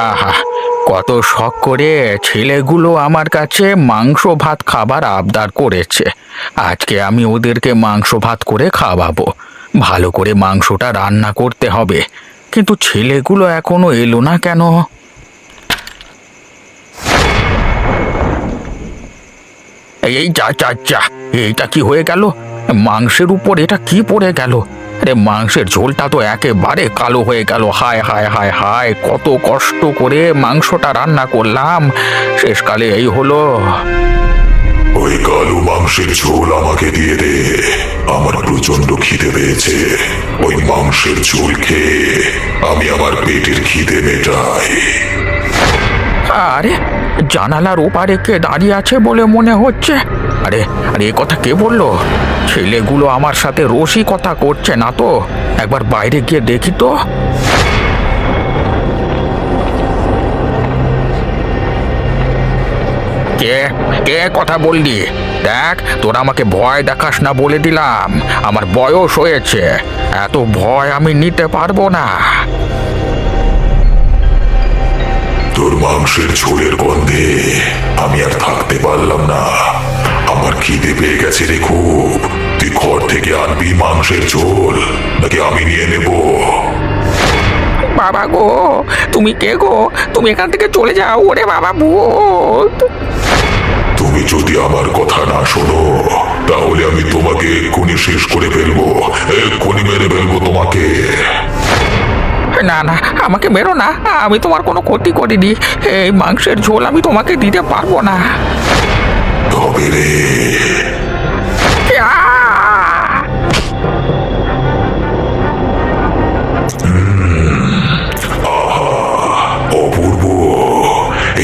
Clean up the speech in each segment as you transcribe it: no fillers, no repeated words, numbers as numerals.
আহা, কত শখ করে ছেলেগুলো আমার কাছে মাংস ভাত খাবার আবদার করেছে। আজকে আমি ওদেরকে মাংস ভাত করে খাওয়াবো। ভালো করে মাংসটা রান্না করতে হবে। কিন্তু ছেলেগুলো এখনো এলো না কেন? এই যা যা যা, এইটা কি হয়ে গেল? মাংসের উপর এটা কি পড়ে গেল? আরে মাংসের ঝোলটা তো একেবারে কালো হয়ে গেল। হায় হায় হায় হায়, কত কষ্ট করে মাংসটা রান্না করলাম, শেষকালে এই হলো। ওই কালো মাংসের ঝোল আমাকে দিয়ে দে। আমার প্রচন্ড খিদে পেয়েছে। ওই মাংসের ঝোল খেয়ে আমি আমার পেটের খিদে মেটাই। আরে, জানালার ওপারে কে দাঁড়িয়ে আছে বলে মনে হচ্ছে। আরে আরে, এ কথা কে বললো? ছেলেগুলো আমার সাথে রসিকতা করছে না তো? একবার বাইরে গিয়ে দেখি তো। কে কে কথা বললি? দেখ, তোরা আমাকে ভয় দেখাস না বলে দিলাম। আমার বয়স হয়েছে, এত ভয় আমি নিতে পারবো না। তোর মাংসের ঝোলের গন্ধে আমি আর থাকতে পারলাম না। আমার খিদে পেয়ে গেছে রে খুব। তুই ঘর থেকে আনবি মাংসের ঝোল, নাকি আমি নিয়ে নেব? বাবা গো, তুমি কে গো? তুমি এখান থেকে চলে যাও। ওরে বাবা, ভূত! তুমি যদি আমার কথা না শোনো, তাহলে আমি তোমাকে এক্ষুনি শেষ করে ফেলবো। এক্ষুনি মেরে ফেলবো তোমাকে। না না, আমাকে মেরো না। আমি তোমার কোনো ক্ষতি করিনি। এই মাংসের ঝোল আমি তোমাকে দিতে পারবো না। তবে রে, আহ! অপূর্ব।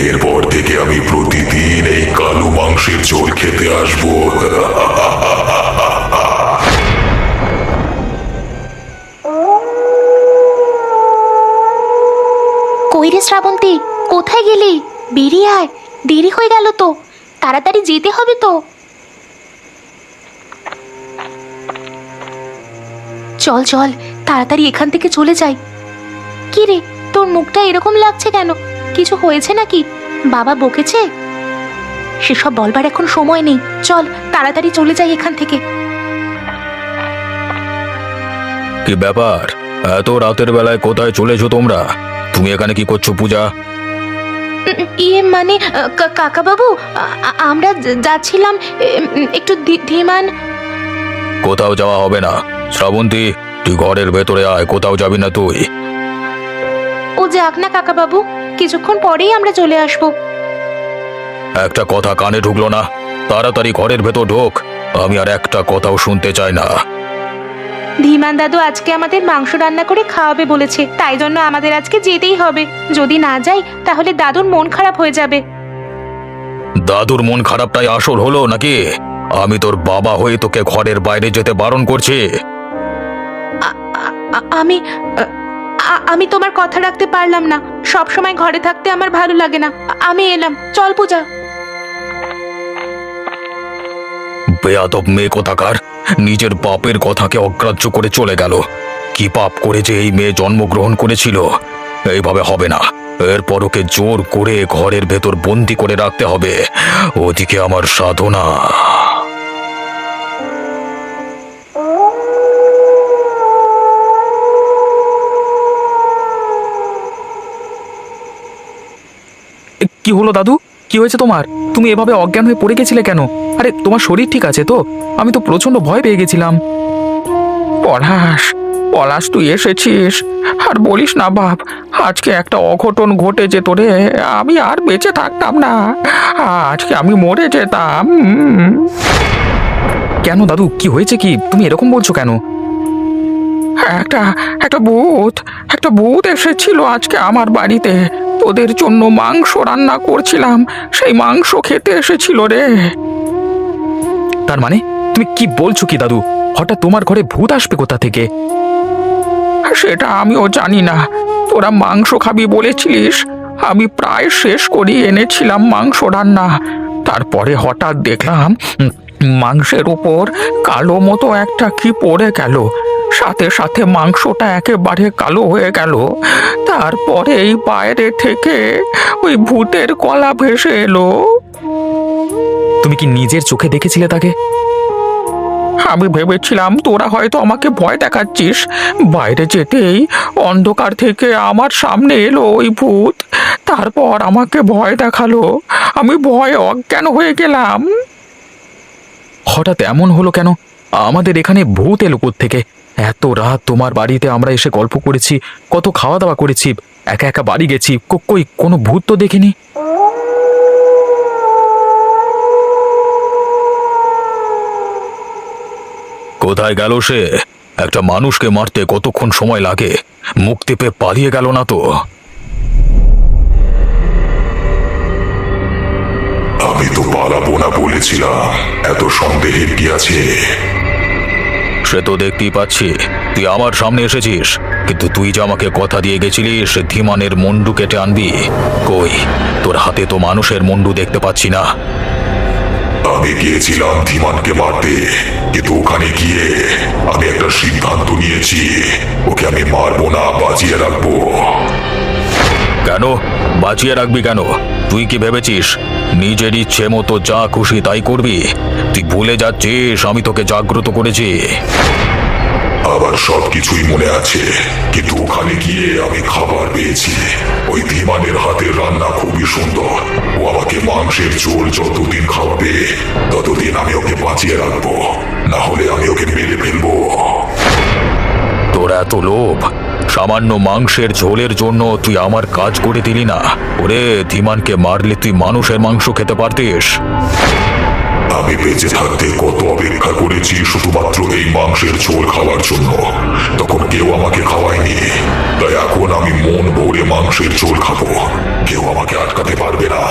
এরপর থেকে আমি প্রতিদিন এই কালো মাংসের ঝোল খেতে আসবো। কই রে শ্রাবন্তী, কোথায় গেলি? বেরিয়ে আয়, দেরি হয়ে গেল তো। তাড়াতাড়ি যেতে হবে তো। চল চল, তাড়াতাড়ি এখান থেকে চলে যাই। কি রে, তোর মুখটা এরকম লাগছে কেন? কিছু হয়েছে নাকি? বাবা বকেছে? সেসব বলবার এখন সময় নেই। চল তাড়াতাড়ি চলে যাই এখান থেকে। কি ব্যাপার? এত রাতের বেলায় কোথায় চলেছো তোমরা? তুমি এখানে কি করছো পূজা? ইয়ে মানে কাকা বাবু, আমরা যাচ্ছিলাম একটু ধীমান। কোথাও যাওয়া হবে না। শ্রাবন্তী, তুই ঘরের ভেতরে আয়, কোথাও যাবি না তুই। ও যাক না কাকা বাবু, কিছুক্ষণ পরেই আমরা চলে আসবো। একটা কথা কানে ঢুকলো না? তাড়াতাড়ি ঘরের ভেতর ঢোক। আমি আর একটা কথাও শুনতে চাই না। ধীমান দাদু আজকে আমাদের মাংস রান্না করে খাওয়াবে বলেছে, তাই জন্য আমাদের আজকে যেতেই হবে। যদি না যাই তাহলে দাদুর মন খারাপ হয়ে যাবে। দাদুর মন খারাপটাই আসল হলো নাকি? আমি তোর বাবা হয়ে তোকে ঘরের বাইরে যেতে বারণ করছি। আমি আমি তোমার কথা রাখতে পারলাম না। সব সময় ঘরে থাকতে আমার ভালো লাগে না। আমি এলাম, চল পূজা। বেয়াদব মেয়ে কোথাকার, নিজের বাপের কথাকে অগ্রাহ্য করে চলে গেল। কি পাপ করে যে এই মেয়ে জন্মগ্রহণ করেছিল? এইভাবে হবে না। এরপর ওকে জোর করে ঘরের ভেতর বন্দি করে রাখতে হবে। ওদিকে আমার সাধনা। কি হলো দাদু? কি হয়েছে তোমার? তুমি এভাবে অজ্ঞান হয়ে পড়ে গেছিলে কেন? আরে, তোমার শরীর ঠিক আছে তো? আমি তো প্রচন্ড ভয় পেয়ে গেছিলাম। পলাশ, পলাশ, তুই এসেছিস? আর বলিস না বাপ, আজকে একটা অঘটন ঘটে যেত রে। আমি আর বেঁচে থাকতাম না, আজকে আমি মরে যেতাম। কেন দাদু, কি হয়েছে? কি তুমি এরকম বলছো কেন? একটা একটা ভূত একটা ভূত এসেছিল আজকে আমার বাড়িতে। তোদের জন্য মাংস রান্না করছিলাম, সেই মাংস খেতে এসেছিল রে। তার মানে তুমি কি বলছো কি দাদু? হঠাৎ তোমার ঘরে ভূত আসবে কোথা থেকে? সেটা আমিও জানি না। তোরা মাংস খাবি বলেছিলিস, আমি প্রায় শেষ করে এনেছিলাম মাংস রান্না। তারপরে হঠাৎ দেখলাম মাংসের উপর কালো মতো একটা কি পড়ে গেল। সাথে সাথে মাংসটা একেবারে কালো হয়ে গেল। তারপরেই বাইরে থেকে ওই ভূতের গলা ভেসে এলো। তুমি কি নিজের চোখে দেখেছিলে তাকে? আমি ভেবেছিলাম তোরা হয়তো আমাকে ভয় দেখাচ্ছিস। বাইরে যেতেই অন্ধকার থেকে আমার সামনে এলো ওই ভূত। তারপর আমাকে ভয় দেখালো, আমি ভয়ে অজ্ঞান হয়ে গেলাম। হঠাৎ এমন হলো কেন? আমাদের এখানে ভূত এলো থেকে? এত রাত তোমার বাড়িতে আমরা এসে গল্প করেছি, কত খাওয়া দাওয়া করেছি, একা একা বাড়ি গেছি, কই কোনো ভূত তো দেখিনি। কোথায় গেল সে? একটা মানুষকে মারতে কতক্ষণ সময় লাগে? মুক্তি পেয়ে পালিয়ে গেল না তো? আমি তো পালাবো না বলেছিলাম, এত সন্দেহের কি আছে? সে তো দেখতেই পাচ্ছি, তুই আমার সামনে এসেছিস, কিন্তু তুই যে আমাকে কথা দিয়ে গেছিলিস ধীমানের মুন্ডু কেটে আনবি, কই তোর হাতে তো মানুষের মুন্ডু দেখতে পাচ্ছি না। আমি গিয়েছিলাম ধীমানকে মারতে, কিন্তু ওখানে গিয়ে আমি একটা সিদ্ধান্ত নিয়েছি, ওকে আমি মারবো না, বাঁচিয়ে রাখবো। কেন বাঁচিয়ে রাখবি কেন? তুই কি ভেবেছিস নিজের ইচ্ছে মতো যা খুশি তাই করবি? তুই ভুলে যাচ্ছিস আমি তোকে জাগ্রত করেছি। আবার সবকিছুই মনে আছে, কিন্তু ওখানে গিয়ে আমি খাবার পেয়েছি। ওই ধীমানের হাতের রান্না খুবই সুন্দর। ও আমাকে মাংসের ঝোল যতদিন খাওয়াবে ততদিন আমি ওকে বাঁচিয়ে রাখবো, না হলে আমি ওকে মেরে ফেলবো। তোর এত লোভ! সামান্য মাংসের ঝোলের জন্য তুই আমার কাজ করে দিলি না? ওরে, ধীমানকে মারলে তুই মানুষের মাংস খেতে পারতিস। আমি বেঁচে থাকতে কত অপেক্ষা করেছি শুধুমাত্র এই মাংসের ঝোল খাওয়ার জন্য, তখন কেউ আমাকে খাওয়ায়নি। তাই এখন আমি মন ভরে মাংসের ঝোল খাবো, কেউ আমাকে আটকাতে পারবে না।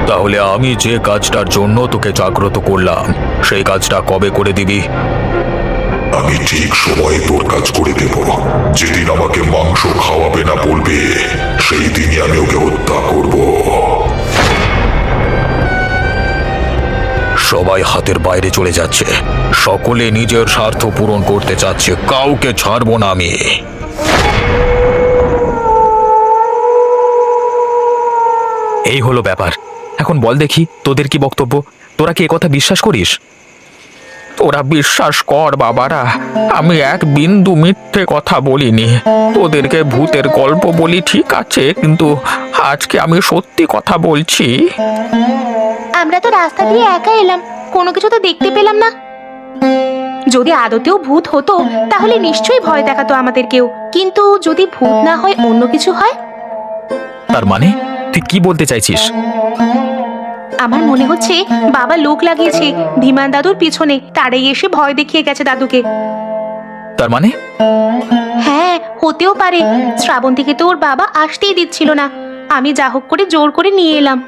তাহলে আমি যে কাজটার জন্য তোকে জাগ্রত করলাম সেই কাজটা কবে করে দিবি? আমি ঠিক সময়ে তোর কাজ করে দেব। যেদিন আমাকে মাংস খাওয়াবে না বলবে, সেই দিনই আমি ওকে হত্যা করব। সবাই হাতের বাইরে চলে যাচ্ছে, সকলে নিজের স্বার্থ পূরণ করতে চাচ্ছে, কাউকে ছাড়বো না আমি। এই হলো ব্যাপার। এখন বল দেখি তোদের কি বক্তব্য? তোরা কি কথা বিশ্বাস করিস? তোরা বিশ্বাস কর বাবারা, আমি এক বিন্দু মিথ্যে কথা বলিনি। তোদেরকে ভূতের গল্প বলি ঠিক আছে, কিন্তু আজকে আমি সত্যি কথা বলছি। আমরা তো রাস্তা দিয়ে একা এলাম, কোনো কিছু তো দেখতে পেলাম না। যদি আদতেও ভূত হতো তাহলে নিশ্চয়ই ভয় দেখাতো আমাদেরকেও, কিন্তু যদি ভূত না হয় অন্য কিছু হয়। তার মানে তুই কি বলতে চাইছিস? আমার মনে হচ্ছে বাবা লোক লাগিয়েছে ধীমান দাদুর পিছনে, তারাই এসে ভয় দেখিয়ে গেছে দাদুকে। তার মানে হ্যাঁ, হতেও পারে। শ্রাবন্তীকে তো ওর বাবা আসতেই দিচ্ছিল না, আমি যা হোক করে জোর করে নিয়ে এলাম।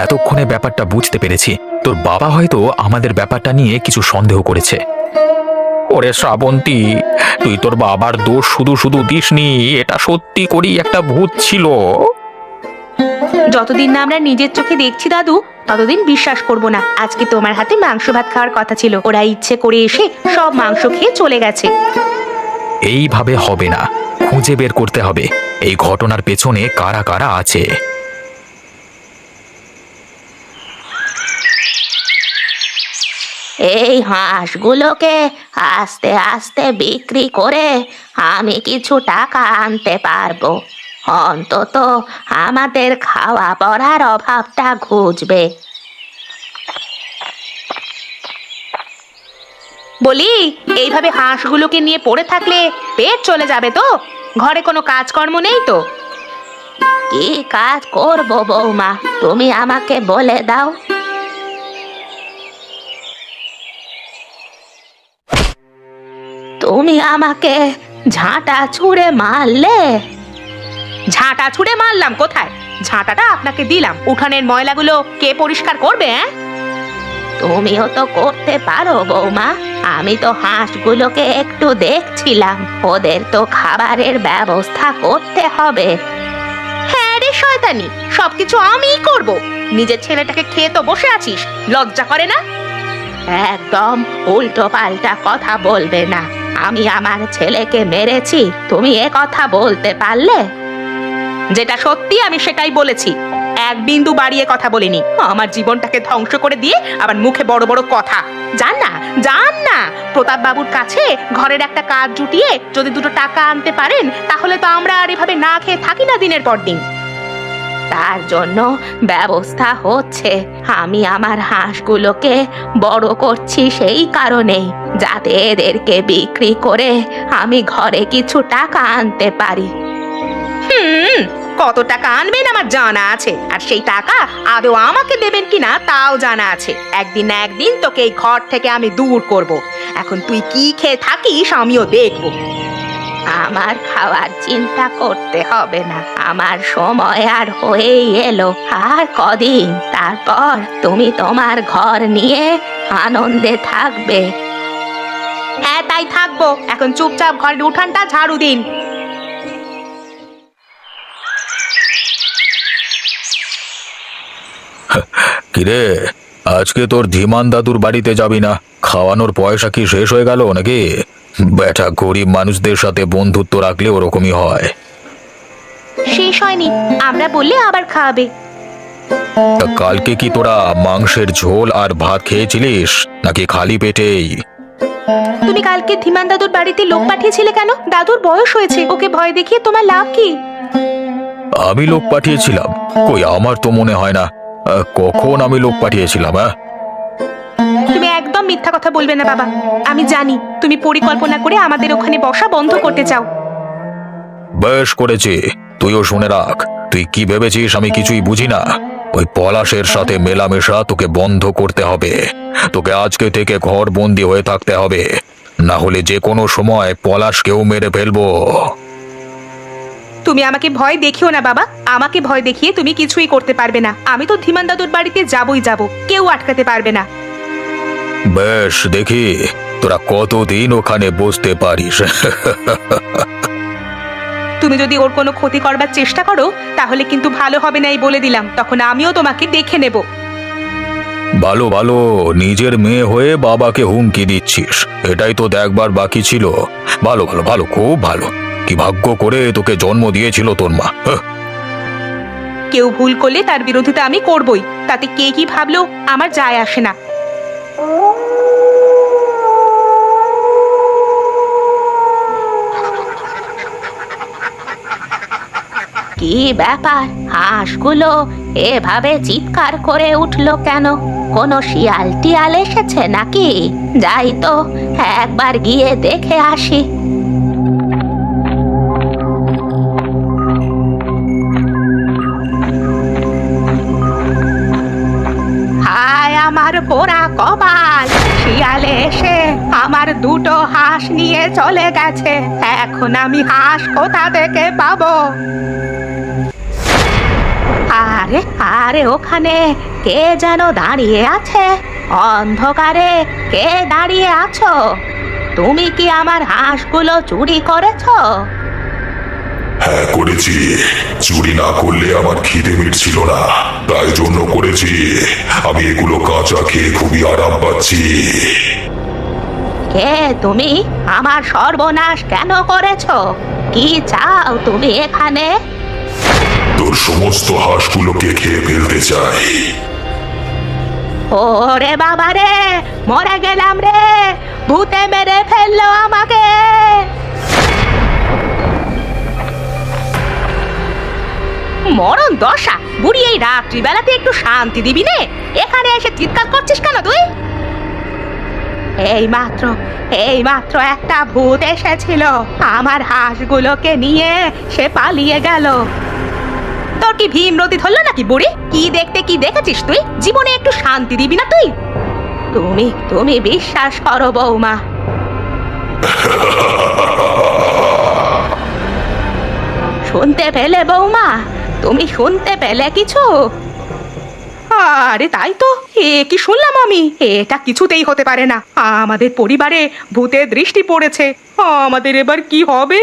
এতক্ষণে ব্যাপারটা বুঝতে পেরেছি, তোর বাবা হয়তো আমাদের ব্যাপারটা নিয়ে কিছু সন্দেহ করেছে। ওরে শ্রাবন্তী, তুই তোর বাবার দোষ শুধু শুধু দিসনি, এটা সত্যি করেই একটা ভূত ছিল। যতদিন না আমরা নিজের চোখে দেখছি দাদু, ততদিন বিশ্বাস করব না। আজকে তোমার হাতে মাংস ভাত খাওয়ার কথা ছিল, ওরা ইচ্ছে করে এসে সব মাংস খেয়ে চলে গেছে। এইভাবে হবে না, খুঁজে বের করতে হবে এই ঘটনার পেছনে কারা কারা আছে। এই হাঁসগুলোকে আস্তে আস্তে বিক্রি করে আমি কিছু টাকা আনতে পারবো, অন্তত আমাদের খাওয়া পড়ার অভাবটা ঘুচবে। বলি, এইভাবে হাঁসগুলোকে নিয়ে পড়ে থাকলে পেট চলে যাবে তো? ঘরে কোনো কাজকর্ম নেই তো? কি কাজ করবো বৌমা, তুমি আমাকে বলে দাও। তুমি আমাকে ঝাঁটা ছুঁড়ে মারলে। ঝাঁটা ছুঁড়ে মারলাম কোথায়? ঝাঁটাটা আপনাকে দিলাম, উঠানের ময়লাগুলো কে পরিষ্কার করবে? তুমিও তো করতে পারো বৌমা, আমি তো হাঁসগুলোকে একটু দেখছিলাম, ওদের তো খাবারের ব্যবস্থা করতে হবে। হ্যাঁ রে শয়তানি, সবকিছু আমিই করব। নিজের ছেলেটাকে খেয়ে তো বসে আছিস, লজ্জা করে না? একদম উল্টো পাল্টা কথা বলবে না। আমি আমার ছেলেকে মেরেছি, তুমি এ কথা বলতে পারলে? যেটা সত্যি আমি সেটাই বলেছি, এক বিন্দু বাড়িয়ে কথা বলিনি। আমার জীবনটাকে ধ্বংস করে দিয়ে আবার মুখে বড় বড় কথা। যান না, যান না প্রতাপ বাবুর কাছে ঘরের একটা কাজ জুটিয়ে যদি দুটো টাকা আনতে পারেন, তাহলে তো আমরা আর এভাবে না খেয়ে থাকি না দিনের পর দিন। তার জন্য ব্যবস্থা হচ্ছে। আমি আমার হাঁসগুলোকে বড় করছি সেই কারণেই, যাতে এদেরকে বিক্রি করে আমি ঘরে কিছু টাকা আনতে পারি। কত টাকা আনবেন আমার জানা আছে, আর সেই টাকা আদৌ আমাকে দেবেন কিনা তাও জানা আছে। একদিন না একদিন তোকে এই ঘর থেকে আমি দূর করব। এখন তুই কি খেয়ে থাকিস আমিও দেখব। আমার খাওয়ার চিন্তা করতে হবে না, আমার সময় আর হয়েই এলো। আর কদিন, তারপর তুমি তোমার ঘর নিয়ে আনন্দে থাকবে। হ্যাঁ তাই থাকবো। এখন চুপচাপ ঘরের উঠানটা ঝাড়ু দিন। কিরে, আজকে তোর ধীমান দাদুর বাড়িতে যাবি না? খাওয়ানোর পয়সা কি শেষ হয়ে গেল নাকি? বেটা, গরিব মানুষদের সাথে বন্ধুত্ব রাখলে ওরকমই হয়। শেষ হয়নি, আমরা বললে আবার খাওয়াবে। তা কালকে কি তোরা মাংসের ঝোল আর ভাত খেয়েছিলিস নাকি খালি পেটেই? তুমি কালকে ধীমান দাদুর বাড়িতে লোক পাঠিয়েছিলে কেন? দাদুর বয়স হয়েছে, ওকে ভয় দেখিয়ে তোমার লাভ কি? আমি লোক পাঠিয়েছিলাম? কই, আমার তো মনে হয় না। কখন আমি লোক পাঠিয়েছিলাম? তুমি একদম মিথ্যা কথা বলবে না বাবা। আমি জানি তুমি পরিকল্পনা করে আমাদের ওখানে বসা বন্ধ করতে চাও। বেশ করেছি, তুইও শুনে রাখ। তুই কি ভেবেছিস আমি কিছুই বুঝি না? ওই পলাশের সাথে মেলামেশা তোকে বন্ধ করতে হবে। তোকে আজকে থেকে ঘর বন্দি হয়ে থাকতে হবে, না হলে যে কোনো সময় পলাশকেও মেরে ফেলবো। তুমি আমাকে ভয় দেখিও না বাবা। আমাকে ভয় দেখিয়ে তুমি কিছুই করতে পারবে না। আমি তো ধীমান দাদুর বাড়িতে যাবই যাব, কেউ আটকাতে পারবে না। বেশ, দেখি তোরা কতদিন ওখানে বসতে পারিস। তুমি যদি ওর কোনো ক্ষতি করবার চেষ্টা করো তাহলে কিন্তু ভালো হবে না, এই বলে দিলাম। তখন আমিও তোমাকে দেখে নেব। ভালো ভালো, নিজের মেয়ে হয়ে বাবাকে হুমকি দিচ্ছিস, এটাই তো দেখবার বাকি ছিল। ভালো ভালো ভালো, খুব ভালো। কি ভাগ্য করে তোকে জন্ম দিয়েছিল তোর মা। কেউ ভুল করলে তার বিরোধিতা আমি করবই, তাতে কে কি ভাবলো আমার যায় আসে না। কি ব্যাপার, হাঁসগুলো এভাবে চিৎকার করে উঠলো কেন? কোনো শিয়াল টিয়াল এসেছে নাকি? যাই তো একবার গিয়ে দেখে আসি। হায় আমার পোড়া কপাল, শিয়ালে এসে আমার দুটো হাঁস নিয়ে চলে গেছে। এখন আমি হাঁস কোথা থেকে পাবো? আরে আরে, ওখানে কে যেন দাঁড়িয়ে আছে। অন্ধকারে কে দাঁড়িয়ে আছো? তুমি কি আমার হাঁসগুলো চুরি করেছো? হ্যাঁ করেছি, চুরি না করলে আমার খিদে মিটছিল না, তাই জন্য করেছি। আমি এগুলো কাঁচা খেয়ে খুবই আরাম পাচ্ছি। কে তুমি? আমার সর্বনাশ কেন করেছো? কি চাও তুমি এখানে? তোর সমস্ত হাঁসগুলোকে খেয়ে ফেলতে চাই। ওরে বাবা রে, মরে গেলাম রে, ভূতে মেরে ফেললো আমাকে। মরণ দশা, বুড়ি এই রাত্রিবেলাতে একটু শান্তি দিবি নে? এখানে এসে চিৎকার করছিস কেন তুই? এই মাত্র একটা ভূত এসেছিল, আমার হাঁসগুলোকে নিয়ে সে পালিয়ে গেল। তোর কি ভীমরতি ধরলো নাকি বুড়ি? কি দেখতে কি দেখেছিস তুই? জীবনে একটু শান্তি দিবি না তুই? তুমি বিশ্বাস করো বৌমা? শুনতে পেলে বৌমা? তুমি শুনতে পেলে কিছু? আরে তাই তো, এ কি শুনলাম আমি? এটা কিছুতেই হতে পারে না। আমাদের পরিবারে ভূতের দৃষ্টি পড়েছে। আমাদের এবার কি হবে?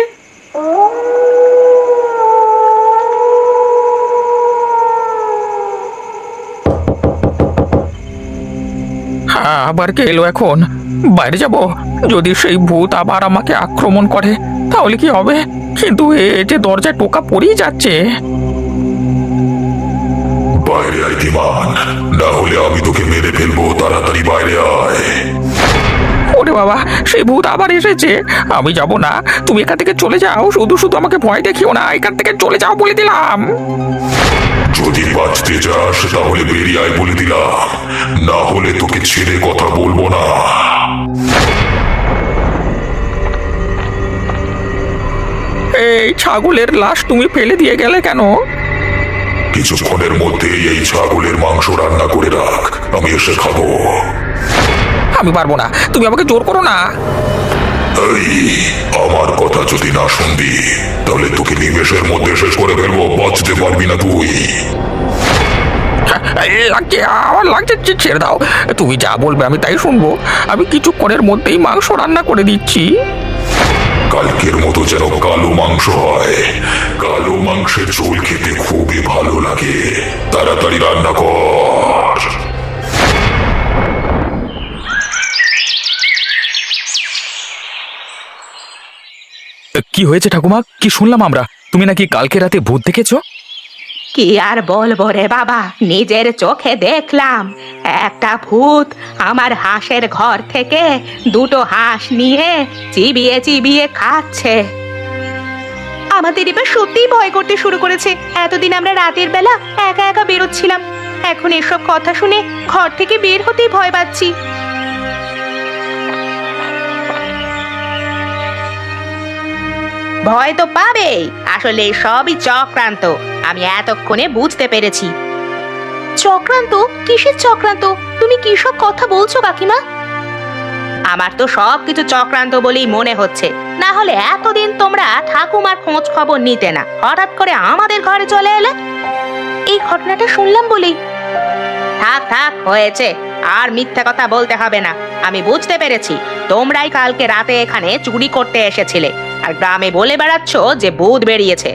আবার কে এলো এখন? বাইরে যাব? যদি সেই ভূত আবার আমাকে আক্রমণ করে তাহলে কি হবে? কিন্তু এ যে দরজায় টোকা পড়েই যাচ্ছে। বাইরে আয় ধীমান, না হলে আমি তোকে মেরে ফেলবো। তাড়াতাড়ি বাইরে আয়। ওরে বাবা, সেই ভূত আবার এসেছে। আমি যাব না, তুমি এখান থেকে চলে যাও। শুধু শুধু আমাকে ভয় দেখিও না, এখান থেকে চলে যাও বলে দিলাম। যদি বাঁচতে চাস তাহলে বেরিয়ে আয় বলে দিলাম, না হলে তোকে ছেড়ে কথা বলবো না। এই ছাগলের লাশ তুমি ফেলে দিয়ে গেলে কেন? কিছুক্ষণের মধ্যেই এই ছাগলের মাংস রান্না করে রাখ, আমি এসে খাবো। আমি পারবো না, তুমি আমাকে জোর করো না। এই, আমার কথা যদি না শুনবি তাহলে তোকে নিমেষের মধ্যে শেষ করে ফেলবো। বাঁচতে পারবি না তুই। লাগছে, আমার লাগছে, ছেড়ে দাও। তুমি যা বলবে আমি তাই শুনবো। আমি কিছুক্ষণের মধ্যেই মাংস রান্না করে দিচ্ছি। কালকের মতো যেন কালো মাংস হয়। কালো মাংসের ঝোল খেতে খুবই ভালো লাগে। তাড়াতাড়ি রান্না কর। কি হয়েছে ঠাকুমা? কি শুনলাম আমরা? তুমি নাকি কালকে রাতে ভূত দেখেছো? কি আর বলবো রে বাবা, নিজের চোখে দেখলাম একটা ভূত আমার হাঁসের ঘর থেকে দুটো হাঁস নিয়ে চিবিয়ে চিবিয়ে খাচ্ছে। আমাদের এবার সত্যিই ভয় করতে শুরু করেছে। এতদিন আমরা রাতের বেলা একা একা বেরোচ্ছিলাম, এখন এসব কথা শুনে ঘর থেকে বের হতেই ভয় পাচ্ছি। ভয় তো পাবেই, আসলে সবই চক্রান্ত। আমি এতক্ষণে বুঝতে পেরেছি। চক্রান্ত? কিসের চক্রান্ত? তুমি কি সব কথা বলছো কাকিমা? আমার তো সবকিছু চক্রান্ত বলেই মনে হচ্ছে, না হলে এতদিন তোমরা ঠাকুমার খোঁজ খবর নিতে না, হঠাৎ করে আমাদের ঘরে চলে এলে। এই ঘটনাটা শুনলাম বলেই। থাক থাক, হয়েছে, আর মিথ্যে কথা বলতে হবে না। আমি বুঝতে পেরেছি তোমরাই কালকে রাতে এখানে চুরি করতে এসেছিলে আর গ্রামে বলে বেড়াচ্ছ যে ভূত বেরিয়েছে।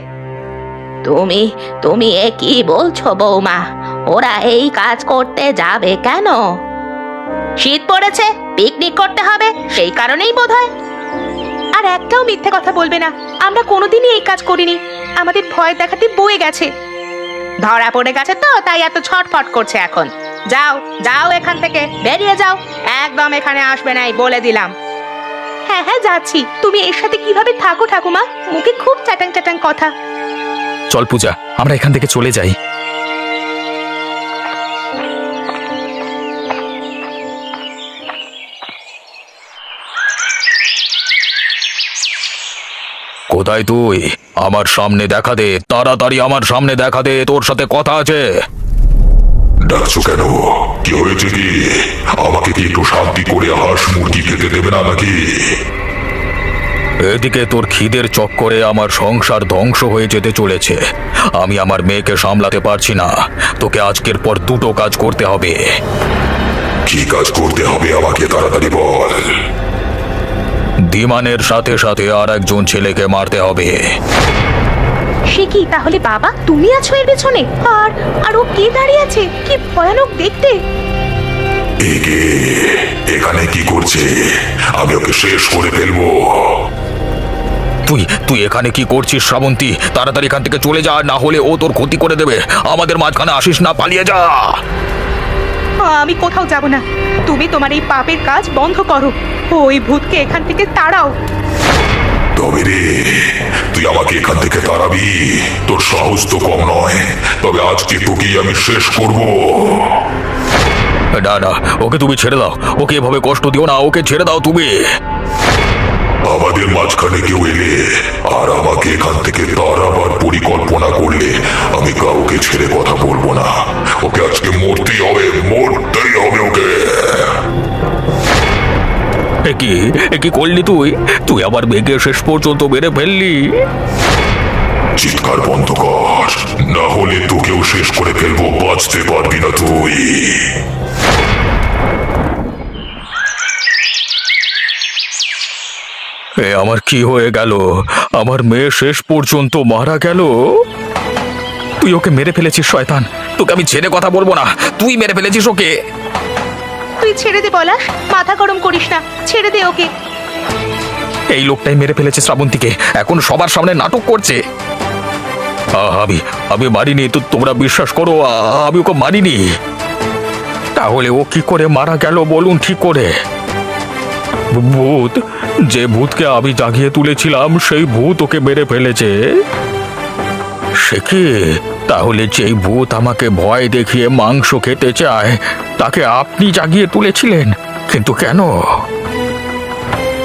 তুমি তুমি এ কি বলছো বৌমা? ওরা এই কাজ করতে যাবে কেন? শীত পড়েছে, পিকনিক করতে হবে, সেই কারণেই বোধহয়। আর একটাও মিথ্যে কথা বলবে না, আমরা কোনোদিনই এই কাজ করিনি। আমাদের ভয় দেখাতে বয়ে গেছে। ধরা পড়ে গেছে তো, তাই এত ছটফট করছে এখন। যাও যাও, এখান থেকে বেরিয়ে যাও, একদম এখানে আসবে না, এই বলে দিলাম। হ্যাঁ হ্যাঁ যাচ্ছি। তুমি এর সাথে কিভাবে থাকো ঠাকুমা? মুখে খুব চ্যাটাং চ্যাটাং কথা। চল পূজা, আমরা এখান থেকে চলে যাই। কোথায় তুই? আমার সামনে দেখা দে, তাড়াতাড়ি আমার সামনে দেখা দে, তোর সাথে কথা আছে। ডাকছো কেন? কি হয়েছে কি? আমাকে কি একটু শান্তি করে হাঁস মুরগি খেতে দেবে না নাকি? এদিকে তোর খিদের চক্করে আমার সংসার ধ্বংস হয়ে যেতে চলেছে। আমি আমার মেয়েকে সামলাতে পারছি না। তোকে আজকের পর দুটো কাজ করতে হবে। কি কাজ করতে হবে আমাকে তাড়াতাড়ি বল। ধীমানের সাথে সাথে আর একজন ছেলেকে মারতে হবে। সে কি, তাহলে বাবা তুমি আছো এর পেছনে? আর আর ও কে দাঁড়িয়ে আছে? কি ভয়ানক দেখতে। একে এখানে কি করছে? আমি ওকে শেষ করে ফেলবো। তুই তুই এখানে কি করছিস শ্রাবন্তী? তাড়াতাড়ি এখান থেকে চলে যা, না হলে ও তোর ক্ষতি করে দেবে। আমাদের মাঝখানে আসিস না, পালিয়ে যা। আমি কোথাও যাব না। তুমি তোমার এই পাপের কাজ বন্ধ করো, ওই ভূতকে এখান থেকে তাড়াও। তবে রে, তুই আমাকে এখান থেকে তাড়াবি? তোর সাহস তো কম নয়। তবে আজকে তোকেই আমি শেষ করব। না না, ওকে তুমি ছেড়ে দাও। ওকে এভাবে কষ্ট দিও না, ওকে ছেড়ে দাও তুমি। আমাদের মাঝখানে কেউ এলে আর আমাকে এখান থেকে তাড়াবার পরিকল্পনা করলে আমি কাউকে ছেড়ে কথা বলবো না। ওকে আজকে মরতেই হবে, মরতেই হবে ওকে। এ কি করলি তুই? তুই আমার মেয়েকে শেষ পর্যন্ত মেরে ফেললি। চিৎকার বন্ধ কর, না হলে তোকেও শেষ করে ফেলবো। বাঁচতে পারবি না তুই। এ আমার কি হয়ে গেল? আমার মেয়ে শেষ পর্যন্ত মারা গেল। তুই ওকে মেরে ফেলেছিস শয়তান। তোকে আমি ছেড়ে কথা বলবো না, তুই মেরে ফেলেছিস ওকে। তুই ছেড়ে দে পলাশ, মাথা গরম করিস না, ছেড়ে দে ওকে। এই লোকটাই মেরে ফেলেছে শ্রাবন্তীকে, এখন সবার সামনে নাটক করছে। আমি আমি মারিনি, তো তোমরা বিশ্বাস করো, আমি ওকে মারিনি। তাহলে ও কি করে মারা গেল বলুন ঠিক করে? ভূত, যে ভূতকে আমি জাগিয়ে তুলেছিলাম সেই ভূত ওকে মেরে ফেলেছে। সে কি? তাহলে যেই ভূত আমাকে ভয় দেখিয়ে মাংস খেতে চায় তাকে আপনি জাগিয়ে তুলেছিলেন, কিন্তু কেন?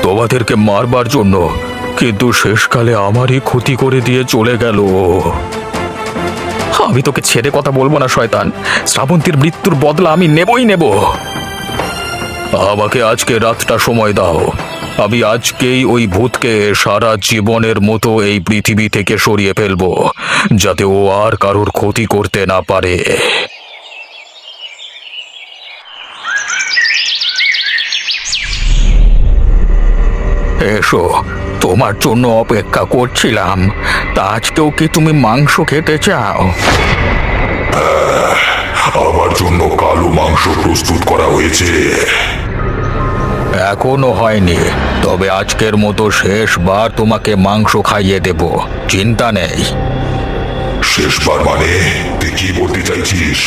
তোমাদেরকে মারবার জন্য, কিন্তু শেষকালে আমারই ক্ষতি করে দিয়ে চলে গেল। আমি তোকে ছেড়ে কথা বলবো না শয়তান, শ্রাবন্তীর মৃত্যুর বদলা আমি নেবই নেব। আমাকে আজকে রাতটা সময় দাও, আমি আজকেই ওই ভূতকে সারা জীবনের মতো এই পৃথিবী থেকে সরিয়ে ফেলবো, যাতে ও আর কারোর ক্ষতি করতে না পারে। এসো, তোমার জন্য অপেক্ষা করছিলাম। তা আজকেও কি তুমি মাংস খেতে চাও? আমার জন্য কালো মাংস প্রস্তুত করা হয়েছে। এখনো হয়নি, তবে আজকের মতো শেষবার তোমাকে মাংস খাইয়ে দেব, চিন্তা নেই। শেষবার মানে তুই কি বলতে চাইছিস?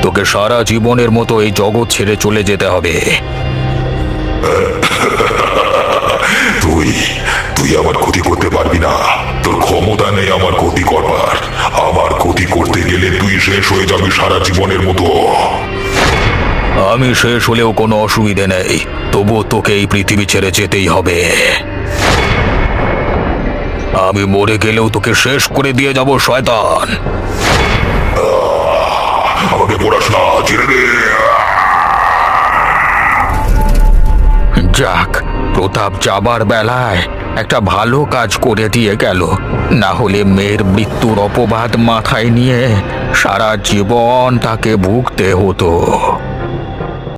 তোকে সারা জীবনের মতো এই জগৎ ছেড়ে চলে যেতে হবে। তুই তুই আমার ক্ষতি করতে পারবি না, তোর ক্ষমতা নেই আমার ক্ষতি করবার। আমার ক্ষতি করতে গেলে তুই শেষ হয়ে যাবি সারা জীবনের মতো। আমি শেষ হলেও কোনো অসুবিধে নেই, তবুও তোকে এই পৃথিবী ছেড়ে যেতেই হবে। আমি মরে গেলেও তোকে শেষ করে দিয়ে যাব শয়তান। আমাকে পড়াস না, ছেড়ে দে। যাক, প্রতাপ যাবার বেলায় একটা ভালো কাজ করে দিয়ে গেল, না হলে মেয়ের মৃত্যুর অপবাদ মাথায় নিয়ে সারা জীবন তাকে ভুগতে হতো।